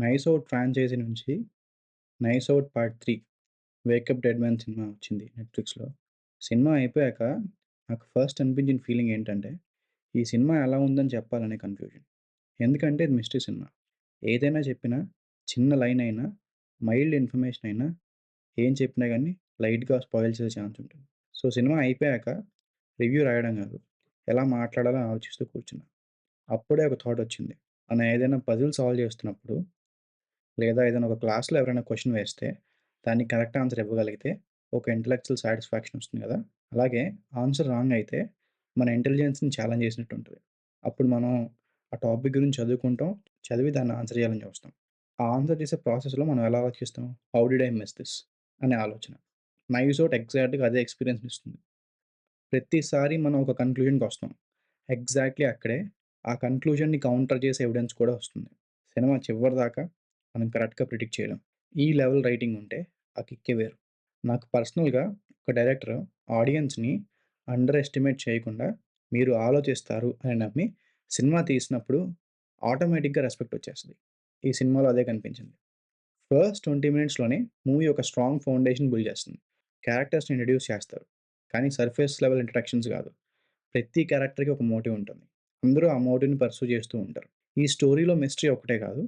'Nice out' franchise నుంచి 'nice out part 3' 'wake up dead man' cinema వచ్చింది నెట్‌ఫ్లిక్స్‌లో. Cinema అయిపోయాక నాకు ఫస్ట్ అనిపించిన ఫీలింగ్ ఏంటంటే, ఈ సినిమా ఎలా ఉందని చెప్పాలనే కన్‌ఫ్యూజన్. ఎందుకంటే ఇది మిస్టరీ సినిమా. ఏదైనా చెప్పినా, చిన్న లైన్ అయినా, మైల్డ్ ఇన్ఫర్మేషన్ అయినా, ఏం చెప్పినా గాని లైట్‌గా స్పాయిల్ చేసే ఛాన్స్ ఉంటుంది. సో, సినిమా అయిపోయాక రివ్యూ రాయడం కాదు, ఎలా మాట్లాడాలో అని ఆలోచిస్తూ కూర్చున్నా. అప్పుడే ఒక థాట్ వచ్చింది. మనం ఏదైనా పజిల్ సాల్వ్ చేస్తున్నప్పుడు, లేదా ఏదైనా ఒక క్లాస్‌లో ఎవరైనా క్వెషన్ వేస్తే, దానికి కరెక్ట్ ఆన్సర్ ఇవ్వగలిగితే, ఒక ఇంటలెక్చువల్ సాటిస్ఫాక్షన్ వస్తుంది కదా! అలాగే ఆన్సర్ రాంగ్ అయితే, మన ఇంటెలిజెన్స్‌ని ఛాలెంజ్ చేసినట్టు ఉంటది. అప్పుడు మనం ఆ టాపిక్ గురించి చదువుకుంటాం. చదివి దాన్ని ఆన్సర్ చేయాలని చూస్తాం. ఆ ఆన్సర్ చేసే ప్రాసెస్‌లో మనం ఎలా ఆలోచిస్తాం? How did I miss this? అనే ఆలోచన. నైవ్స్ ఔట్ ఎగ్జాక్ట్‌గా అదే ఎక్స్‌పీరియన్స్‌నిస్తుంది. ప్రతిసారి మనం ఒక కన్క్లూజన్‌కొస్తాం. ఎగ్జాక్ట్‌లీ అక్కడే ఆ కన్క్లూజన్‌ని కౌంటర్ చేసే ఎవిడెన్స్ కూడా వస్తుంది. సినిమా చివరిదాకా మనం కరెక్ట్‌గా ప్రిడిక్ట్ చేయలేం. ఈ లెవెల్ రైటింగ్ ఉంటే ఆ కిక్కే వేరు. నాకు పర్సనల్‌గా ఒక డైరెక్టర్ ఆడియన్స్‌ని అండర్ ఎస్టిమేట్ చేయకుండా మీరు ఆలోచిస్తారు అని నమ్మి సినిమా తీసినప్పుడు ఆటోమేటిక్‌గా రెస్పెక్ట్ వచ్చేస్తది. ఈ సినిమాలో అదే కనిపించింది. ఫస్ట్ 20 మినిట్స్‌లోనే మూవీ ఒక స్ట్రాంగ్ ఫౌండేషన్ బిల్డ్ చేస్తుంది. క్యారెక్టర్స్‌ని ఇంట్రొడ్యూస్ చేస్తారు. కానీ సర్ఫేస్ లెవెల్ ఇంట్రడక్షన్స్ కాదు. ప్రతి క్యారెక్టర్‌కి ఒక మోటివ్ ఉంటుంది. అందరూ ఆ మోటివ్‌ని పర్సూ చేస్తూ ఉంటారు. ఈ స్టోరీలో మిస్టరీ ఒక్కటే కాదు.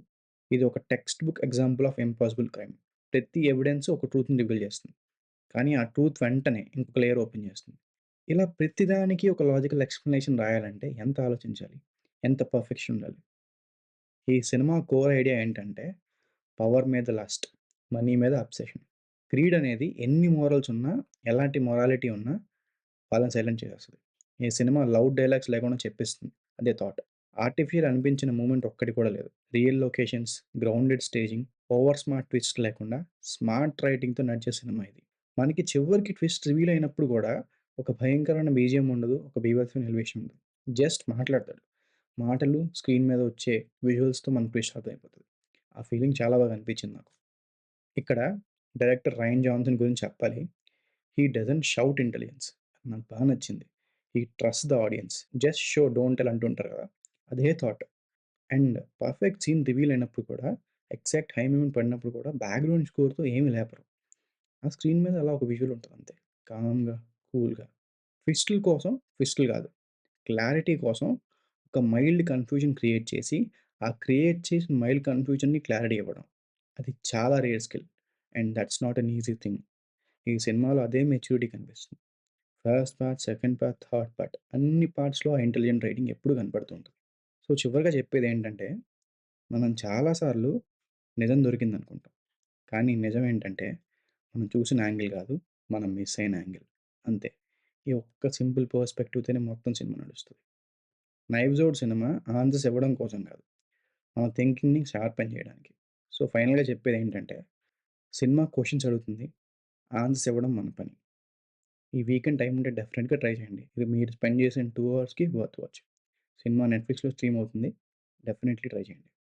ఇది ఒక text book example of impossible crime. ప్రతి ఎవిడెన్స్ ఒక ట్రూత్‌ని రివీల్ చేస్తుంది. కానీ ఆ ట్రూత్ వెంటనే ఇంకొక లేయర్ ఓపెన్ చేస్తుంది. ఇలా ప్రతిదానికి ఒక లాజికల్ ఎక్స్‌ప్లనేషన్ రాయాలంటే ఎంత ఆలోచించాలి? ఎంత పర్ఫెక్షన్ ఉండాలి? ఈ సినిమా కోర్ ఐడియా ఏంటంటే పవర్ మీద లస్ట్, మనీ మీద అబ్సెషన్. గ్రీడ్ అనేది ఎన్ని మోరల్స్ ఉన్నా, ఎలాంటి మొరాలిటీ ఉన్నా వాళ్ళని సైలెంట్ చేసేస్తది. ఈ సినిమా లౌడ్ డైలాగ్స్ లేకుండా చెప్పేస్తుంది. అదే థాట్. ఆర్టిఫిషియల్ అనిపించిన మూమెంట్ ఒక్కటి కూడా లేదు. Real locations, grounded staging, over smart twist లేకుండా స్మార్ట్ రైటింగ్‌తో నడిచే సినిమా ఇది. మనకి చివరికి ట్విస్ట్ రివీల్ అయినప్పుడు కూడా ఒక భయంకరమైన బీజీఎం ఉండదు. ఒక బీభత్సమైన ఎలివేషన్ ఉండదు. జస్ట్ మాట్లాడతాడు. మాటలు, స్క్రీన్ మీద వచ్చే విజువల్స్‌తో మనకు ట్విస్ట్ అర్థమైపోతది. ఆ ఫీలింగ్ చాలా బాగా అనిపించింది నాకు. ఇక్కడ డైరెక్టర్ 'రైన్ జాన్సన్' గురించి చెప్పాలి. He doesn't shout intelligence. నాకు బాగా నచ్చింది. He trust the audience. Just show don't tell అంటుంటారు కదా! అదే thought. And perfect scene reveal అయినప్పుడు కూడా, ఎగ్జాక్ట్ హై మూమెంట్ పడినప్పుడు కూడా బ్యాక్‌గ్రౌండ్ స్కోర్‌తో ఏమి లేపరు. ఆ స్క్రీన్ మీద అలా ఒక విజువల్ ఉంటది అంతే. కామ్‌గా, కూల్‌గా. ట్విస్టుల కోసం ట్విస్టులు కాదు. క్లారిటీ కోసం ఒక మైల్డ్ కన్‌ఫ్యూజన్ క్రియేట్ చేసి, ఆ క్రియేట్ చేసిన మైల్డ్ కన్‌ఫ్యూజన్‌ని క్లారిటీ ఇవ్వడం. అది చాలా rare skill. And that's not an easy thing. ఈ సినిమాలో అదే మెచ్యూరిటీ కనిపిస్తుంది. First part, second part, third part అన్ని పార్ట్స్‌లో ఆ ఇంటెలిజెంట్ రైటింగ్ ఎప్పుడు కనపడుతూ ఉంటుంది. సో, చివరగా చెప్పేదేంటంటే, మనం చాలా సార్లు నిజం దొరికిందనుకుంటాం. కానీ నిజం ఏంటంటే, మనం చూసిన యాంగిల్ కాదు, మనం మిస్ అయిన యాంగిల్. అంతే. ఈ ఒక్క సింపుల్ పర్స్పెక్టివ్‌తోనే మొత్తం సినిమా నడుస్తది. 'నైవ్స్ ఔట్' సినిమా ఆన్సర్స్ ఇవ్వడం కోసం కాదు, మన థింకింగ్‌ని షార్పెన్ చేయడానికి. సో, ఫైనల్‌గా చెప్పేదేంటంటే, సినిమా క్వెషన్స్ అడుగుతుంది. ఆన్సర్స్ ఇవ్వడం మన పని. ఈ వీకెండ్ టైమ్ ఉంటే డెఫినిట్‌గా ట్రై చేయండి. ఇది మీరు స్పెండ్ చేసిన 2 అవర్స్‌కి వర్త్ వాచ్. సినిమా నెట్‌ఫ్లిక్స్‌లో స్ట్రీమ్ అవుతుంది. డెఫినైట్‌లీ ట్రై చేయండి.